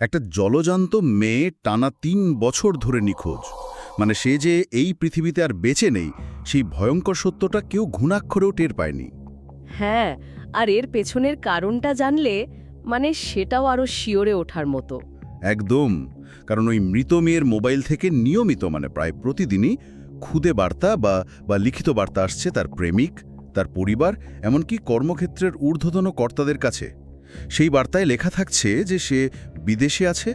একটা জলজান্ত মেয়ে টানা ৩ বছর ধরে নিখোঁজ। মানে সে যে এই পৃথিবীতে আর বেঁচে নেই, সেই ভয়ঙ্কর সত্যটা কেউ ঘুণাক্ষরেও টের পায়নি। হ্যাঁ, আর এর পেছনের কারণটা জানলে সেটাও আরও শিওরে ওঠার মতো। একদম। কারণ ওই মৃত মেয়ের মোবাইল থেকে নিয়মিত প্রায় প্রতিদিনই খুদে বার্তা বা লিখিত বার্তা আসছে তার প্রেমিক, তার পরিবার, এমনকি কর্মক্ষেত্রের ঊর্ধ্বতন কর্তাদের কাছে। সেই বার্তায় লেখা থাকছে যে সে বিদেশে আছে,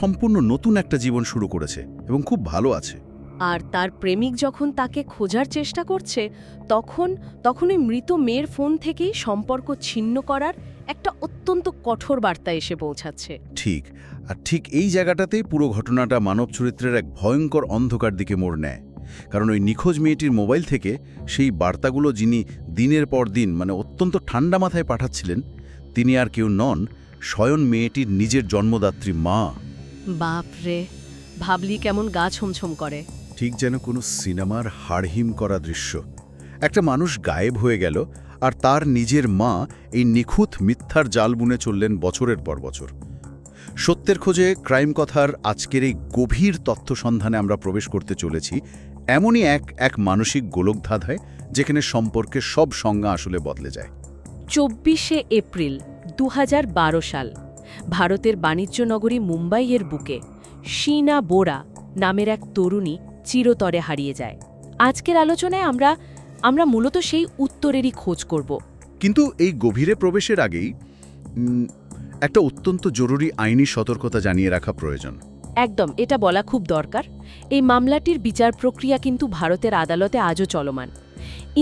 সম্পূর্ণ নতুন একটা জীবন শুরু করেছে এবং খুব ভালো আছে। আর তার প্রেমিক যখন তাকে খোঁজার চেষ্টা করছে, তখন ওই মৃত মেয়ের ফোন থেকেই সম্পর্ক ছিন্ন করার একটা অত্যন্ত কঠোর বার্তা এসে পৌঁছাচ্ছে। ঠিক। আর ঠিক এই জায়গাটাতেই পুরো ঘটনাটা মানব চরিত্রের এক ভয়ঙ্কর অন্ধকার দিকে মোড় নেয়। কারণ ওই নিখোঁজ মেয়েটির মোবাইল থেকে সেই বার্তাগুলো যিনি দিনের পর দিন অত্যন্ত ঠান্ডা মাথায় পাঠাচ্ছিলেন, তিনি আর কেউ নন, স্বয়ং মেয়েটির নিজের জন্মদাত্রী মা। বাপরে, ভাবলি কেমন গা ছমছম করে। ঠিক যেন কোনো সিনেমার হাড়হিম করা দৃশ্য। একটা মানুষ গায়েব হয়ে গেল, আর তার নিজের মা এই নিখুঁত মিথ্যার জাল বুনে চললেন বছরের পর বছর। সত্যের খোঁজে ক্রাইম কথার আজকের এই গভীর তথ্য সন্ধানে আমরা প্রবেশ করতে চলেছি এমনই এক মানসিক গোলকধাঁধায়, যেখানে সম্পর্কের সব সংজ্ঞা আসলে বদলে যায়। ২৪শে এপ্রিল ২০১২ সাল, ভারতের বাণিজ্য নগরী মুম্বাইয়ের বুকে শীনা বোরা নামের এক তরুণী চিরতরে হারিয়ে যায়। আজকের আলোচনায় আমরা মূলত সেই উত্তরেরই খোঁজ করব। কিন্তু এই গভীরে প্রবেশের আগেই একটা অত্যন্ত জরুরি আইনি সতর্কতা জানিয়ে রাখা প্রয়োজন। একদম, এটা বলা খুব দরকার। এই মামলাটির বিচার প্রক্রিয়া কিন্তু ভারতের আদালতে আজও চলমান।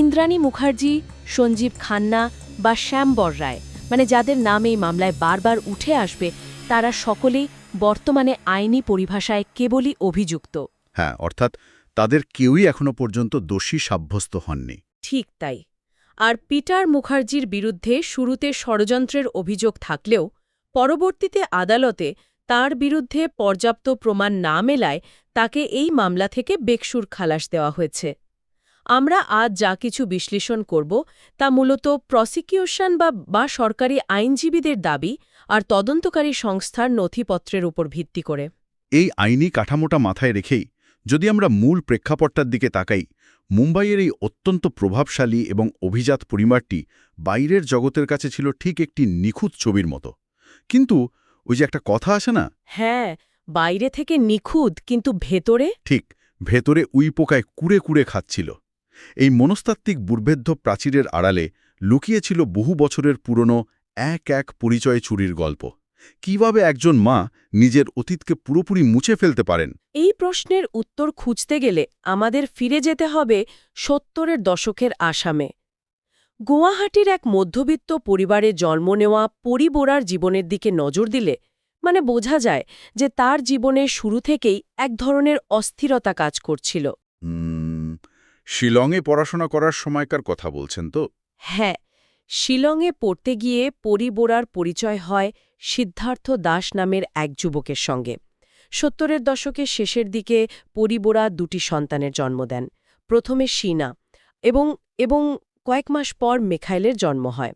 ইন্দ্রাণী মুখার্জি, সঞ্জীব খান্না বা শ্যামবর রায়, যাদের নাম এই মামলায় বারবার উঠে আসবে, তারা সকলেই বর্তমানে আইনি পরিভাষায় কেবলই অভিযুক্ত। হ্যাঁ, অর্থাৎ তাদের কেউই এখনো পর্যন্ত দোষী সাব্যস্ত হননি। ঠিক তাই। আর পিটার মুখার্জির বিরুদ্ধে শুরুতে ষড়যন্ত্রের অভিযোগ থাকলেও পরবর্তীতে আদালতে তার বিরুদ্ধে পর্যাপ্ত প্রমাণ না মেলায় তাকে এই মামলা থেকে বেকসুর খালাস দেওয়া হয়েছে। আমরা আজ যা কিছু বিশ্লেষণ করব তা মূলত প্রসিকিউশন বা সরকারি আইনজীবীদের দাবি আর তদন্তকারী সংস্থার নথিপত্রের উপর ভিত্তি করে। এই আইনি কাঠামোটা মাথায় রেখেই যদি আমরা মূল প্রেক্ষাপটটার দিকে তাকাই, মুম্বাইয়ের এই অত্যন্ত প্রভাবশালী এবং অভিজাত পরিবারটি বাইরের জগতের কাছে ছিল ঠিক একটি নিখুঁত ছবির মতো। কিন্তু ওই যে একটা কথা আসে না, হ্যাঁ, বাইরে থেকে নিখুঁত, কিন্তু ভেতরে? ঠিক, ভেতরে উইপোকায় কুড়ে কুড়ে খাচ্ছিল। এই মনস্তাত্ত্বিক প্রাচীরের আড়ালে লুকিয়েছিল বহু বছরের পুরনো এক পরিচয় চুরির গল্প। কিভাবে একজন মা নিজের অতীতকে পুরোপুরি মুছে ফেলতে পারেন? এই প্রশ্নের উত্তর খুঁজতে গেলে আমাদের ফিরে যেতে হবে ৭০-এর দশকের আসামে। গুয়াহাটির এক মধ্যবিত্ত পরিবারে জন্ম নেওয়া পরি বোরার জীবনের দিকে নজর দিলে বোঝা যায় যে তার জীবনের শুরু থেকেই এক ধরনের অস্থিরতা কাজ করছিল। শিলংয়ে পড়াশোনা করার সময়কার কথা বলছেন তো? হ্যাঁ, শিলংয়ে পড়তে গিয়ে পরি বোরার পরিচয় হয় সিদ্ধার্থ দাস নামের এক যুবকের সঙ্গে। ৭০-এর দশকের শেষের দিকে পরি বোরা ২টি সন্তানের জন্ম দেন। প্রথমে শীনা এবং কয়েক মাস পর মিখাইলের জন্ম হয়।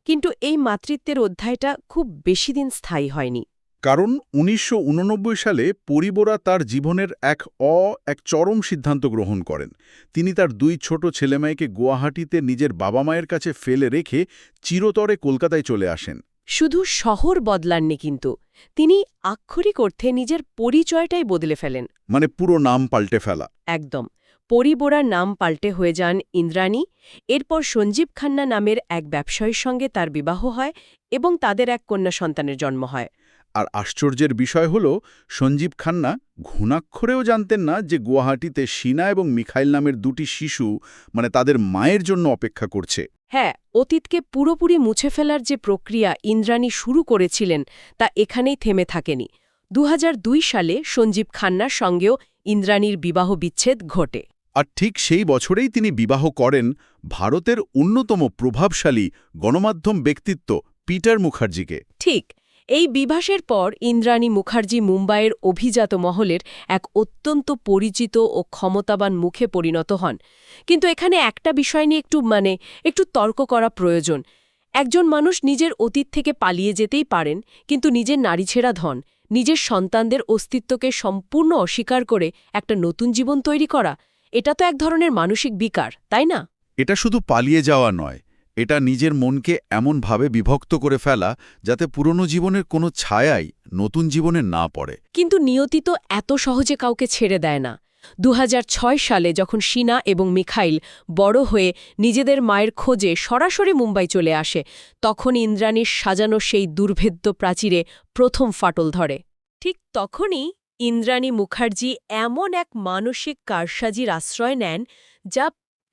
কিন্তু এই মাতৃত্বের অধ্যায়টা খুব বেশি দিন স্থায়ী হয়নি। কারণ ১৯৮৯ সালে পরি বোরা তার জীবনের এক চরম সিদ্ধান্ত গ্রহণ করেন। তিনি তার ২ ছোট ছেলেমেয়েকে গুয়াহাটিতে নিজের বাবা মায়ের কাছে ফেলে রেখে চিরতরে কলকাতায় চলে আসেন। শুধু শহর বদলাননি, কিন্তু তিনি আক্ষরিক অর্থে নিজের পরিচয়টাই বদলে ফেলেন। পুরো নাম পাল্টে ফেলা। একদম। পরি বোরার নাম পাল্টে হয়ে যান ইন্দ্রাণী। এরপর সঞ্জীব খান্না নামের এক ব্যবসায়ীর সঙ্গে তার বিবাহ হয় এবং তাদের এক কন্যা সন্তানের জন্ম হয়। আর আশ্চর্যের বিষয় হল, সঞ্জীব খান্না ঘুণাক্ষরেও জানতেন না যে গুয়াহাটিতে শীনা এবং মিখাইল নামের ২টি শিশু তাদের মায়ের জন্য অপেক্ষা করছে। হ্যাঁ, অতীতকে পুরোপুরি মুছে ফেলার যে প্রক্রিয়া ইন্দ্রাণী শুরু করেছিলেন তা এখানেই থেমে থাকেনি। ২০০২ সালে সঞ্জীব খান্নার সঙ্গেও ইন্দ্রাণীর বিবাহ বিচ্ছেদ ঘটে। আর ঠিক সেই বছরেই তিনি বিবাহ করেন ভারতের অন্যতম প্রভাবশালী গণমাধ্যম ব্যক্তিত্ব পিটার মুখার্জিকে। ঠিক, এই বিবাহের পর ইন্দ্রাণী মুখার্জি মুম্বাইয়ের অভিজাত মহলের এক অত্যন্ত পরিচিত ও ক্ষমতাবান মুখে পরিণত হন। কিন্তু এখানে একটা বিষয় নিয়ে একটু তর্ক করা প্রয়োজন। একজন মানুষ নিজের অতীত থেকে পালিয়ে যেতেই পারেন, কিন্তু নিজের নারীছেড়া ধন, নিজের সন্তানদের অস্তিত্বকে সম্পূর্ণ অস্বীকার করে একটা নতুন জীবন তৈরি করা, এটা তো এক ধরনের মানসিক বিকার, তাই না? এটা শুধু পালিয়ে যাওয়া নয়, এটা নিজের মনকে এমনভাবে বিভক্ত করে ফেলা যাতে পুরনো জীবনের কোনো ছায়াই নতুন জীবনে না পড়ে। কিন্তু নিয়তি তো এত সহজে কাউকে ছেড়ে দেয় না। 2006 সালে যখন শিনা এবং মিখাইল বড় হয়ে নিজেদের মায়ের খোঁজে সরাসরি মুম্বাই চলে আসে, তখন ইন্দ্রাণীর সাজানো সেই দুর্ভেদ্য প্রাচীরে প্রথম ফাটল ধরে। ঠিক তখনই ইন্দ্রাণী মুখার্জি এমন এক মানসিক কারসাজির আশ্রয় নেন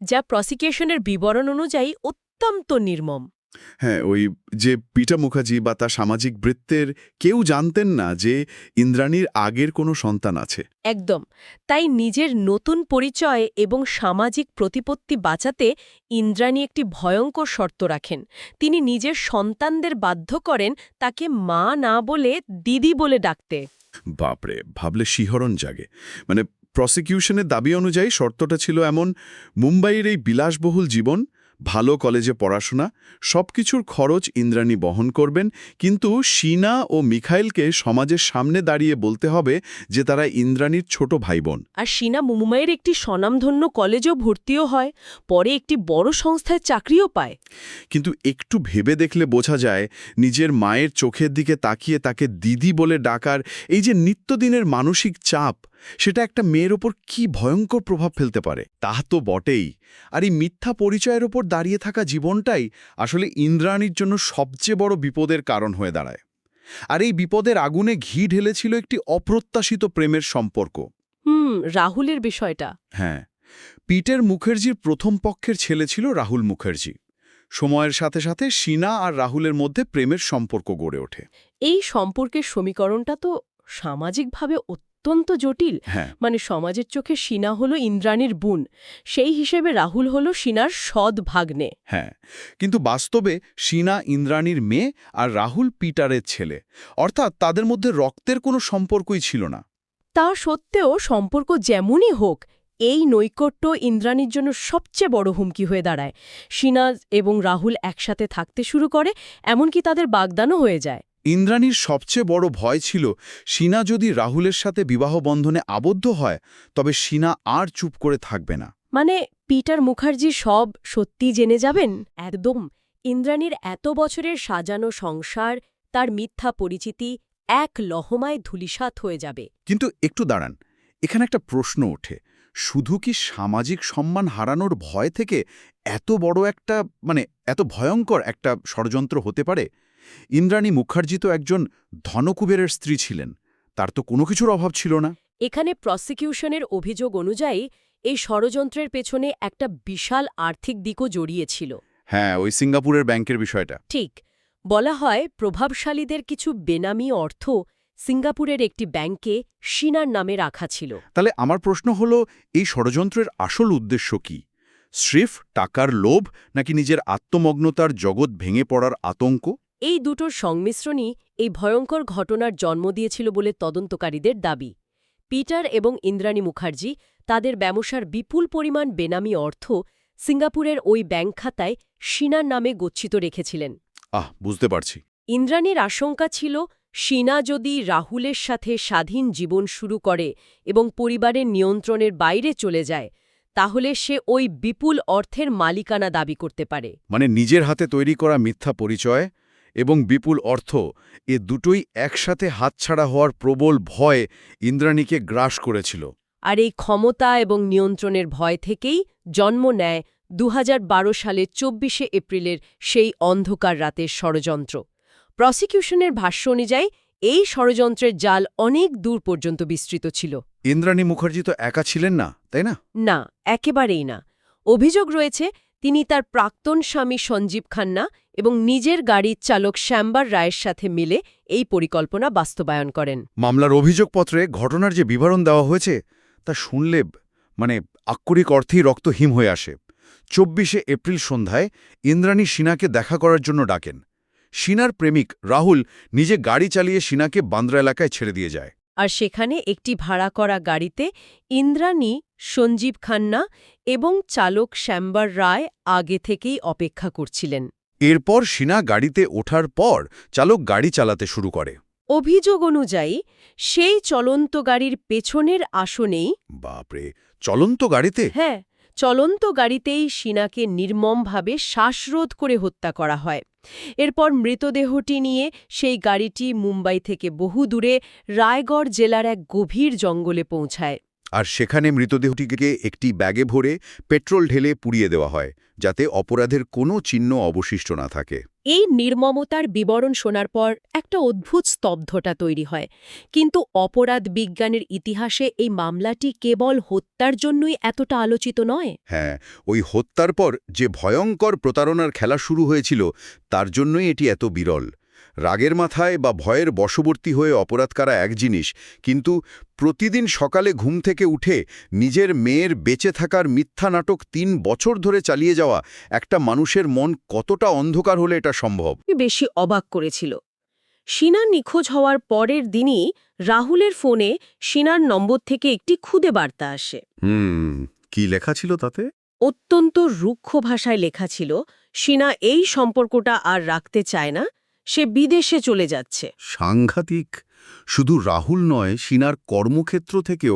যা প্রসিকিউশনের বিবরণ অনুযায়ী অত্যন্ত নির্মম। হ্যাঁ, ওই যে পিটা মুখার্জি বা তার সামাজিক বৃত্তের কেউ জানতেন না যে ইন্দ্রাণীর আগের কোনো সন্তান আছে। একদম। তাই নিজের নতুন পরিচয় এবং সামাজিক প্রতিপত্তি বাঁচাতে ইন্দ্রাণী একটি ভয়ঙ্কর শর্ত রাখেন। তিনি নিজের সন্তানদের বাধ্য করেন তাকে মা না বলে দিদি বলে ডাকতে। বাপরে, ভাবলে শিহরণ জাগে। মানে প্রসিকিউশনের দাবি অনুযায়ী শর্তটা ছিল এমন: মুম্বাইয়ের এই বিলাসবহুল জীবন, ভালো কলেজে পড়াশোনা, সবকিছুর খরচ ইন্দ্রাণী বহন করবেন, কিন্তু শিনা ও মিখাইলকে সমাজের সামনে দাঁড়িয়ে বলতে হবে যে তারা ইন্দ্রাণীর ছোট ভাইবোন। আর শিনা মুম্বাইয়ের একটি স্বনামধন্য কলেজেও ভর্তিও হয়, পরে একটি বড় সংস্থায় চাকরিও পায়। কিন্তু একটু ভেবে দেখলে বোঝা যায়, নিজের মায়ের চোখের দিকে তাকিয়ে তাকে দিদি বলে ডাকার এই যে নিত্যদিনের মানসিক চাপ, সেটা একটা মেয়ের ওপর কি ভয়ঙ্কর প্রভাব ফেলতে পারে। তা তো বটেই, আর এই মিথ্যা পরিচয়ের ওপর দাঁড়িয়ে থাকা জীবনটাই আসলে ইন্দ্রাণীর জন্য সবচেয়ে বড় বিপদের কারণ হয়ে দাঁড়ায়। আর এই বিপদের আগুনে ঘি ঢেলেছিল একটি অপ্রত্যাশিত প্রেমের সম্পর্ক। রাহুলের বিষয়টা। হ্যাঁ, পিটার মুখার্জির প্রথম পক্ষের ছেলে ছিল রাহুল মুখার্জি। সময়ের সাথে সাথে শিনা আর রাহুলের মধ্যে প্রেমের সম্পর্ক গড়ে ওঠে। এই সম্পর্কের সমীকরণটা তো সামাজিকভাবে অত্যন্ত জটিল। হ্যাঁ, মানে সমাজের চোখে শিনা হলো ইন্দ্রাণীর বোন, সেই হিসেবে রাহুল হলো শিনার সৎ ভাগ্নে। হ্যাঁ, কিন্তু বাস্তবে শিনা ইন্দ্রাণীর মেয়ে আর রাহুল পিটারের ছেলে, অর্থাৎ তাদের মধ্যে রক্তের কোনো সম্পর্কই ছিল না। তা সত্ত্বেও সম্পর্ক যেমনই হোক, এই নৈকট্য ইন্দ্রাণীর জন্য সবচেয়ে বড় হুমকি হয়ে দাঁড়ায়। শিনা এবং রাহুল একসাথে থাকতে শুরু করে, এমনকি তাদের বাগদানও হয়ে যায়। ইন্দ্রাণীর সবচেয়ে বড় ভয় ছিল, শিনা যদি রাহুলের সাথে বিবাহ বন্ধনে আবদ্ধ হয় তবে শিনা আর চুপ করে থাকবে না। মানে পিটার মুখার্জি সব সত্যি জেনে যাবেন। একদম। ইন্দ্রাণীর এত বছরের সাজানো সংসার, তার মিথ্যা পরিচিতি এক লহমায় ধূলিসাৎ হয়ে যাবে। কিন্তু একটু দাঁড়ান, এখানে একটা প্রশ্ন ওঠে, শুধু কি সামাজিক সম্মান হারানোর ভয় থেকে এত বড় একটা এত ভয়ঙ্কর একটা ষড়যন্ত্র হতে পারে? ইন্দ্রাণী মুখার্জি তো একজন ধনকুবেরের স্ত্রী ছিলেন, তার তো কোনো কিছুর অভাব ছিল না। এখানে প্রসিকিউশনের অভিযোগ অনুযায়ী এই ষড়যন্ত্রের পেছনে একটা বিশাল আর্থিক দিকও জড়িয়েছিল। হ্যাঁ, ওই সিঙ্গাপুরের ব্যাংকের বিষয়টা। ঠিক। বলা হয় প্রভাবশালীদের কিছু বেনামি অর্থ সিঙ্গাপুরের একটি ব্যাংকে শিনার নামে রাখা ছিল। তাহলে আমার প্রশ্ন হলো, এই ষড়যন্ত্রের আসল উদ্দেশ্য কি? স্রেফ টাকার লোভ, নাকি নিজের আত্মমগ্নতার জগৎ ভেঙে পড়ার আতঙ্ক? এই দুটোর সংমিশ্রণই এই ভয়ঙ্কর ঘটনার জন্ম দিয়েছিল বলে তদন্তকারীদের দাবি। পিটার এবং ইন্দ্রাণী মুখার্জি তাদের ব্যবসার বিপুল পরিমাণ বেনামি অর্থ সিঙ্গাপুরের ওই ব্যাংক খাতায় শিনার নামে গচ্ছিত রেখেছিলেন। বুঝতে পারছি। ইন্দ্রাণীর আশঙ্কা ছিল, শিনা যদি রাহুলের সাথে স্বাধীন জীবন শুরু করে এবং পরিবারের নিয়ন্ত্রণের বাইরে চলে যায়, তাহলে সে ওই বিপুল অর্থের মালিকানা দাবি করতে পারে। মানে নিজের হাতে তৈরি করা মিথ্যা পরিচয় এবং বিপুল অর্থ, এ দুটোই একসাথে হাতছাড়া হওয়ার প্রবল ভয় ইন্দ্রাণীকে গ্রাস করেছিল। আর এই ক্ষমতা এবং নিয়ন্ত্রণের ভয় থেকেই জন্ম নেয় 2012 সালের 24শে এপ্রিলের সেই অন্ধকার রাতের ষড়যন্ত্র। প্রসিকিউশনের ভাষ্য অনুযায়ী এই ষড়যন্ত্রের জাল অনেক দূর পর্যন্ত বিস্তৃত ছিল। ইন্দ্রাণী মুখার্জি তো একা ছিলেন না, তাই না? না, একেবারেই না। অভিযোগ রয়েছে তিনি তার প্রাক্তন স্বামী সঞ্জীব খান্না এবং নিজের গাড়ির চালক শ্যাম্বার রায়ের সাথে মিলে এই পরিকল্পনা বাস্তবায়ন করেন। মামলার অভিযোগপত্রে ঘটনার যে বিবরণ দেওয়া হয়েছে তা শুনলে আক্ষরিক অর্থেই রক্ত হিম হয়ে আসে। 24শে এপ্রিল সন্ধ্যায় ইন্দ্রাণী শিনাকে দেখা করার জন্য ডাকেন। শিনার প্রেমিক রাহুল নিজে গাড়ি চালিয়ে শিনাকে বান্দ্রা এলাকায় ছেড়ে দিয়ে যায়। আর সেখানে একটি ভাড়া করা গাড়িতে ইন্দ্রাণী, সঞ্জীব খান্না এবং চালক শ্যাম্বার রায় আগে থেকেই অপেক্ষা করছিলেন। এরপর শিনা গাড়িতে ওঠার পর চালক গাড়ি চালাতে শুরু করে। অভিযোগ অনুযায়ী সেই চলন্ত গাড়ির পেছনের আসনেই বাপরে, চলন্ত গাড়িতে? হ্যাঁ, চলন্ত গাড়িতেই সিনাকে নির্মমভাবে শ্বাসরোধ করে হত্যা করা হয়। এরপর মৃতদেহটি নিয়ে সেই গাড়িটি মুম্বাই থেকে বহু দূরে রায়গড় জেলার এক গভীর জঙ্গলে পৌঁছায়। আর সেখানে মৃতদেহটিকে একটি ব্যাগে ভরে পেট্রোল ঢেলে পুড়িয়ে দেওয়া হয়, যাতে অপরাধের কোনো চিহ্ন অবশিষ্ট না থাকে। এই নির্মমতার বিবরণ শোনার পর একটা অদ্ভুত স্তব্ধতা তৈরি হয়। কিন্তু অপরাধ বিজ্ঞানের ইতিহাসে এই মামলাটি কেবল হত্যার জন্যই এতটা আলোচিত নয়। হ্যাঁ, ওই হত্যার পর যে ভয়ঙ্কর প্রতারণার খেলা শুরু হয়েছিল, তার জন্যই এটি এত বিরল। রাগের মাথায় বা ভয়ের বশবর্তী হয়ে অপরাধ করা এক জিনিস, কিন্তু প্রতিদিন সকালে ঘুম থেকে উঠে নিজের মেয়ের বেঁচে থাকার মিথ্যা নাটক ৩ বছর ধরে চালিয়ে যাওয়া একটা মানুষের মন কতটা অন্ধকার হলে এটা সম্ভব? বেশি অবাক করেছিল। সিনা নিখোঁজ হওয়ার পরের দিনই রাহুলের ফোনে সিনার নম্বর থেকে একটি খুদে বার্তা আসে। কি লেখা ছিল তাতে? অত্যন্ত রুক্ষ ভাষায় লেখা ছিল, সিনা এই সম্পর্কটা আর রাখতে চায় না, সে বিদেশে চলে যাচ্ছে। সাংঘাতিক। শুধু রাহুল নয়, সিনার কর্মক্ষেত্র থেকেও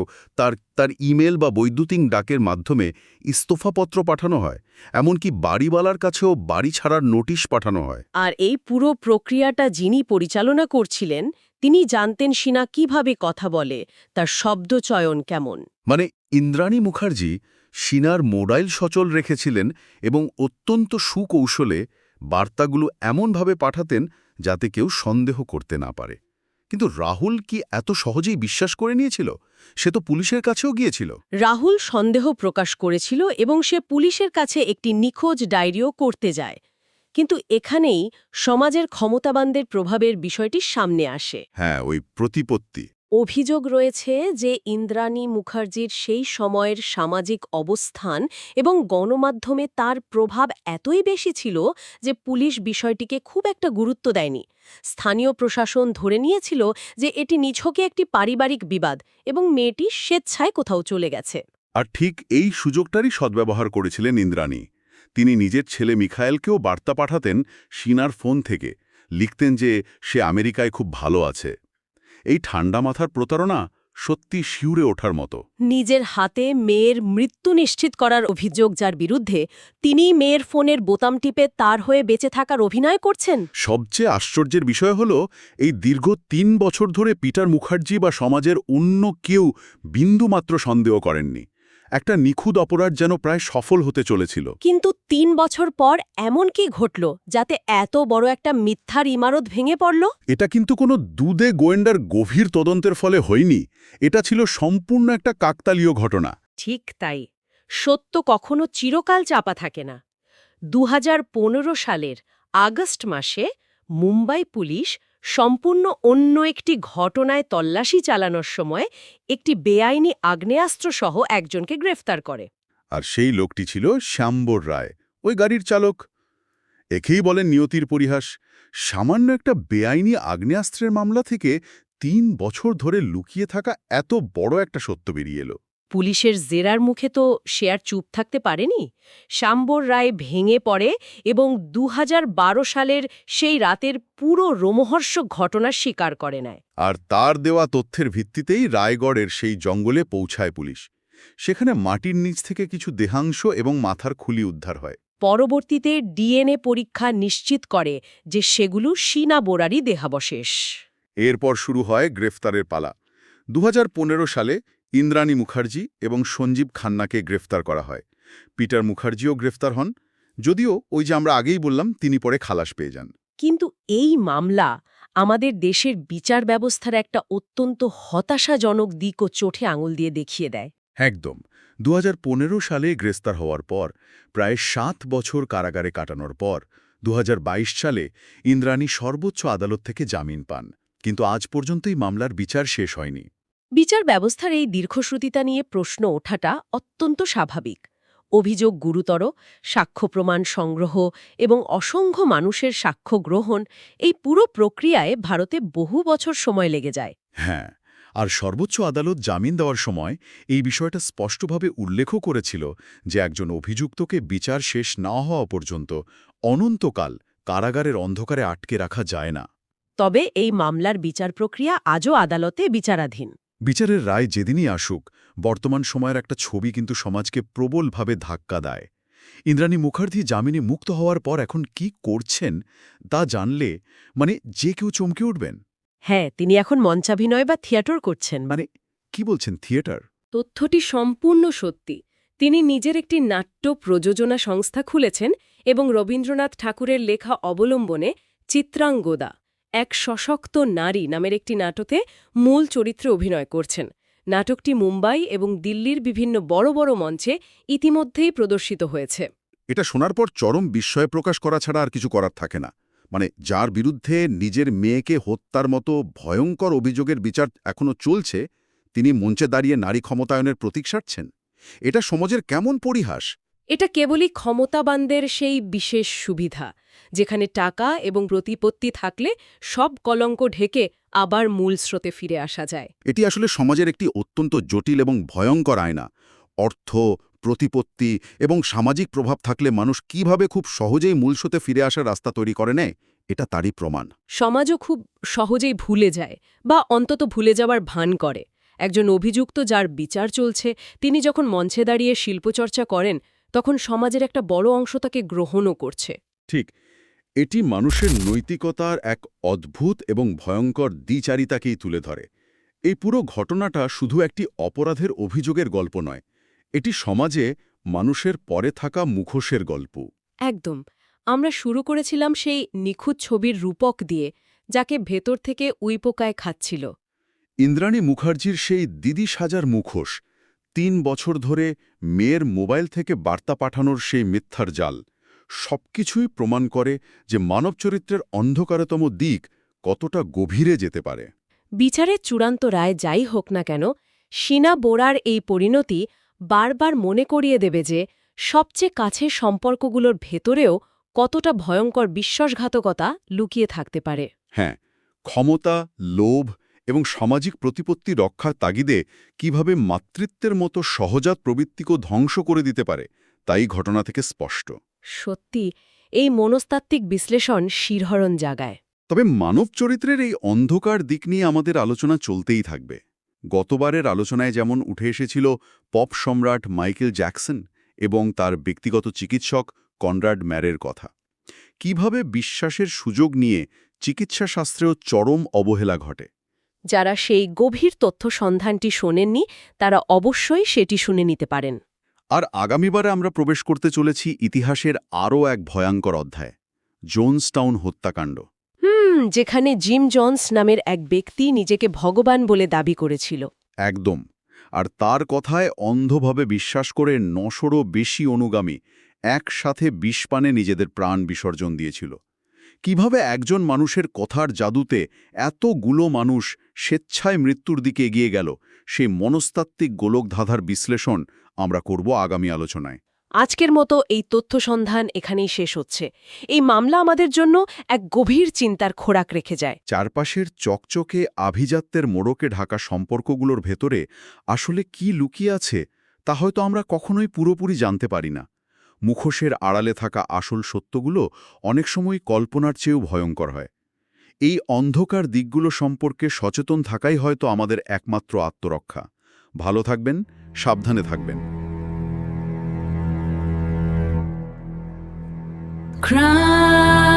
তার ইমেল বা বৈদ্যুতিক ডাকের মাধ্যমে ইস্তফাপত্র পাঠানো হয়। এমনকি বাড়িওয়ালার কাছেও বাড়ি ছাড়ার নোটিশ পাঠানো হয়। আর এই পুরো প্রক্রিয়াটা যিনি পরিচালনা করছিলেন, তিনি জানতেন সিনা কিভাবে কথা বলে, তার শব্দচয়ন কেমন। মানে ইন্দ্রাণী মুখার্জি সিনার মোবাইল সচল রেখেছিলেন এবং অত্যন্ত সুকৌশলে বার্তাগুলো এমনভাবে পাঠাতেন যাতে কেউ সন্দেহ করতে না পারে। কিন্তু রাহুল কি এত সহজেই বিশ্বাস করে নিয়েছিল? সে তো পুলিশের কাছেও গিয়েছিল। রাহুল সন্দেহ প্রকাশ করেছিল এবং সে পুলিশের কাছে একটি নিখোঁজ ডায়েরিও করতে যায়। কিন্তু এখানেই সমাজের ক্ষমতাবানদের প্রভাবের বিষয়টি সামনে আসে। হ্যাঁ, ওই প্রতিপত্তি। অভিযোগ রয়েছে যে ইন্দ্রাণী মুখার্জির সেই সময়ের সামাজিক অবস্থান এবং গণমাধ্যমে তার প্রভাব এতই বেশি ছিল যে পুলিশ বিষয়টিকে খুব একটা গুরুত্ব দেয়নি। স্থানীয় প্রশাসন ধরে নিয়েছিল যে এটি নিছকে একটি পারিবারিক বিবাদ এবং মেয়েটি স্বেচ্ছায় কোথাও চলে গেছে। আর ঠিক এই সুযোগটারই সদ্ব্যবহার করেছিলেন ইন্দ্রাণী। তিনি নিজের ছেলে মিখায়েলকেও বার্তা পাঠাতেন সিনার ফোন থেকে, লিখতেন যে সে আমেরিকায় খুব ভালো আছে। এই ঠান্ডা মাথার প্রতারণা সত্যি শিউরে ওঠার মতো। নিজের হাতে মেয়ের মৃত্যু নিশ্চিত করার অভিযোগ যার বিরুদ্ধে, তিনি মেয়ের ফোনের বোতাম টিপে তার হয়ে বেঁচে থাকার অভিনয় করছেন। সবচেয়ে আশ্চর্যের বিষয় হল, এই দীর্ঘ ৩ বছর ধরে পিটার মুখার্জি বা সমাজের অন্য কেউ বিন্দুমাত্র সন্দেহ করেননি। একটা নিখুঁত অপরাধ যেন প্রায় সফল হতে চলেছিল। কিন্তু ৩ বছর পর এমন কি ঘটল যাতে এত বড় একটা মিথ্যার ইমারত ভেঙে পড়ল? এটা কিন্তু কোনো দুদে গোয়েন্দার গভীর তদন্তের ফলে হয়নি। এটা ছিল সম্পূর্ণ একটা কাকতালীয় ঘটনা। ঠিক তাই, সত্য কখনো চিরকাল চাপা থাকে না। ২০১৫ সালের আগস্ট মাসে মুম্বাই পুলিশ সম্পূর্ণ অন্য একটি ঘটনায় তল্লাশি চালানোর সময় একটি বেআইনি আগ্নেয়াস্ত্রসহ একজনকে গ্রেফতার করে। আর সেই লোকটি ছিল শ্যাম্বর রায়, ওই গাড়ির চালক। একেই বলেন নিয়তির পরিহাস। সামান্য একটা বেআইনি আগ্নেয়াস্ত্রের মামলা থেকে ৩ বছর ধরে লুকিয়ে থাকা এত বড় একটা সত্য বেরিয়ে এলো। পুলিশের জেরার মুখে তো সে আর চুপ থাকতে পারেনি। শাম্বর রায় ভেঙে পড়ে এবং ২০১২ সালের সেই রাতের পুরো রোমহর্ষক ঘটনার স্বীকার করে নেয়। আর তার দেওয়া তথ্যের ভিত্তিতেই রায়গড়ের সেই জঙ্গলে পৌঁছায় পুলিশ। সেখানে মাটির নিচ থেকে কিছু দেহাংশ এবং মাথার খুলি উদ্ধার হয়। পরবর্তীতে ডিএনএ পরীক্ষা নিশ্চিত করে যে সেগুলো সিনা বোরারই দেহাবশেষ। এরপর শুরু হয় গ্রেফতারের পালা। ২০১৫ সালে ইন্দ্রাণী মুখার্জি এবং সঞ্জীব খান্নাকে গ্রেফতার করা হয়। পিটার মুখার্জিও গ্রেফতার হন, যদিও ওই যে আমরা আগেই বললাম তিনি পরে খালাস পেয়ে যান। কিন্তু এই মামলা আমাদের দেশের বিচার ব্যবস্থার একটা অত্যন্ত হতাশাজনক দিকও চোখে আঙুল দিয়ে দেখিয়ে দেয়। একদম। ২০১৫ সালে গ্রেফতার হওয়ার পর প্রায় ৭ বছর কারাগারে কাটানোর পর ২০২২ সালে ইন্দ্রাণী সর্বোচ্চ আদালত থেকে জামিন পান। কিন্তু আজ পর্যন্তই মামলার বিচার শেষ হয়নি। বিচার ব্যবস্থার এই দীর্ঘশ্রুতিতা নিয়ে প্রশ্ন ওঠাটা অত্যন্ত স্বাভাবিক। অভিযোগ গুরুতর, সাক্ষ্য প্রমাণ সংগ্রহ এবং অসংখ্য মানুষের সাক্ষ্য গ্রহণ, এই পুরো প্রক্রিয়ায় ভারতে বহু বছর সময় লেগে যায়। হ্যাঁ, আর সর্বোচ্চ আদালত জামিন দেওয়ার সময় এই বিষয়টা স্পষ্টভাবে উল্লেখও করেছিল যে একজন অভিযুক্তকে বিচার শেষ না হওয়া পর্যন্ত অনন্তকাল কারাগারের অন্ধকারে আটকে রাখা যায় না। তবে এই মামলার বিচার প্রক্রিয়া আজও আদালতে বিচারাধীন। বিচারের রায় যেদিনই আসুক, বর্তমান সময়ের একটা ছবি কিন্তু সমাজকে প্রবলভাবে ধাক্কা দেয়। ইন্দ্রাণী মুখার্জি জামিনে মুক্ত হওয়ার পর এখন কি করছেন তা জানলে যে কেউ চমকে উঠবেন। হ্যাঁ, তিনি এখন মঞ্চাভিনয় বা থিয়েটার করছেন। কি বলছেন, থিয়েটার? তথ্যটি সম্পূর্ণ সত্যি। তিনি নিজের একটি নাট্য প্রযোজনা সংস্থা খুলেছেন এবং রবীন্দ্রনাথ ঠাকুরের লেখা অবলম্বনে চিত্রাঙ্গদা, এক সশক্ত নারী নামের একটি নাটকে মূল চরিত্রে অভিনয় করছেন। নাটকটি মুম্বাই এবং দিল্লির বিভিন্ন বড় বড় মঞ্চে ইতিমধ্যেই প্রদর্শিত হয়েছে। এটা শোনার পর চরম বিস্ময় প্রকাশ করা ছাড়া আর কিছু করার থাকে না। যার বিরুদ্ধে নিজের মেয়েকে হত্যার মতো ভয়ঙ্কর অভিযোগের বিচার এখনও চলছে, তিনি মঞ্চে দাঁড়িয়ে নারী ক্ষমতায়নের প্রতীক সারছেন। এটা সমাজের কেমন পরিহাস! এটা কেবলই ক্ষমতাবানদের সেই বিশেষ সুবিধা, যেখানে টাকা এবং প্রতিপত্তি থাকলে সব কলঙ্ক ঢেকে আবার মূল স্রোতে ফিরে আসা যায়। এটি আসলে সমাজের একটি অত্যন্ত জটিল এবং ভয়ঙ্কর আয়না। অর্থ, প্রতিপত্তি এবং সামাজিক প্রভাব থাকলে মানুষ কিভাবে খুব সহজেই মূল স্রোতে ফিরে আসার রাস্তা তৈরি করে নেয়, এটা তারই প্রমাণ। সমাজও খুব সহজেই ভুলে যায়, বা অন্তত ভুলে যাওয়ার ভান করে। একজন অভিযুক্ত যার বিচার চলছে, তিনি যখন মঞ্চে দাঁড়িয়ে শিল্পচর্চা করেন, তখন সমাজের একটা বড় অংশ তাকে গ্রহণও করছে। ঠিক, এটি মানুষের নৈতিকতার এক অদ্ভুত এবং ভয়ঙ্কর দ্বিচারিতাকেই তুলে ধরে। এই পুরো ঘটনাটা শুধু একটি অপরাধের অভিযোগের গল্প নয়, এটি সমাজে মানুষের পরে থাকা মুখোশের গল্প। একদম। আমরা শুরু করেছিলাম সেই নিখুঁত ছবির রূপক দিয়ে, যাকে ভেতর থেকে উইপোকায় খাচ্ছিল। ইন্দ্রাণী মুখার্জির সেই দিদি সাজার মুখোশ, ৩ বছর ধরে মেয়ের মোবাইল থেকে বার্তা পাঠানোর সেই মিথ্যার জাল, সবকিছুই প্রমাণ করে যে মানব চরিত্রের অন্ধকারতম দিক কতটা গভীরে যেতে পারে। বিচারের চূড়ান্ত রায় যাই হোক না কেন, শীনা বোরার এই পরিণতি বারবার মনে করিয়ে দেবে যে সবচেয়ে কাছের সম্পর্কগুলোর ভেতরেও কতটা ভয়ঙ্কর বিশ্বাসঘাতকতা লুকিয়ে থাকতে পারে। হ্যাঁ, ক্ষমতা, লোভ এবং সামাজিক প্রতিপত্তি রক্ষার তাগিদে কিভাবে মাতৃত্বের মতো সহজাত প্রবৃত্তিকেও ধ্বংস করে দিতে পারে, তাই ঘটনা থেকে স্পষ্ট। সত্যি, এই মনস্তাত্ত্বিক বিশ্লেষণ শিরহরণ জাগায়। তবে মানব চরিত্রের এই অন্ধকার দিক নিয়ে আমাদের আলোচনা চলতেই থাকবে। গতবারের আলোচনায় যেমন উঠে এসেছিল পপ সম্রাট মাইকেল জ্যাকসন এবং তার ব্যক্তিগত চিকিৎসক কনরাড ম্যারের কথা, কিভাবে বিশ্বাসের সুযোগ নিয়ে চিকিৎসাশাস্ত্রেও চরম অবহেলা ঘটে। যারা সেই গভীর তথ্য সন্ধানটি শোনেননি, তারা অবশ্যই সেটি শুনে নিতে পারেন। আর আগামীবারে আমরা প্রবেশ করতে চলেছি ইতিহাসের আরও এক ভয়ঙ্কর অধ্যায়, জোনসটাউন হত্যাকাণ্ড। যেখানে জিম জনস নামের এক ব্যক্তি নিজেকে ভগবান বলে দাবি করেছিল। একদম। আর তার কথায় অন্ধভাবে বিশ্বাস করে ৯০০রও বেশি অনুগামী একসাথে বিষপানে নিজেদের প্রাণ বিসর্জন দিয়েছিল। কিভাবে একজন মানুষের কথার জাদুতে এতগুলো মানুষ স্বেচ্ছায় মৃত্যুর দিকে এগিয়ে গেল, সেই মনস্তাত্ত্বিক গোলকধাঁধার বিশ্লেষণ আমরা করব আগামী আলোচনায়। আজকের মতো এই তথ্য সন্ধান এখানেই শেষ হচ্ছে। এই মামলা আমাদের জন্য এক গভীর চিন্তার খোরাক রেখে যায়। চারপাশের চকচকে আভিজাত্যের মোড়কে ঢাকা সম্পর্কগুলোর ভেতরে আসলে কি লুকিয়ে আছে তা হয়তো আমরা কখনোই পুরোপুরি জানতে পারি না। মুখোশের আড়ালে থাকা আসল সত্যগুলো অনেক সময় কল্পনার চেয়েও ভয়ঙ্কর হয়। এই অন্ধকার দিকগুলো সম্পর্কে সচেতন থাকাই হয়তো আমাদের একমাত্র আত্মরক্ষা। ভালো থাকবেন, সাবধানে থাকবেন। Crime.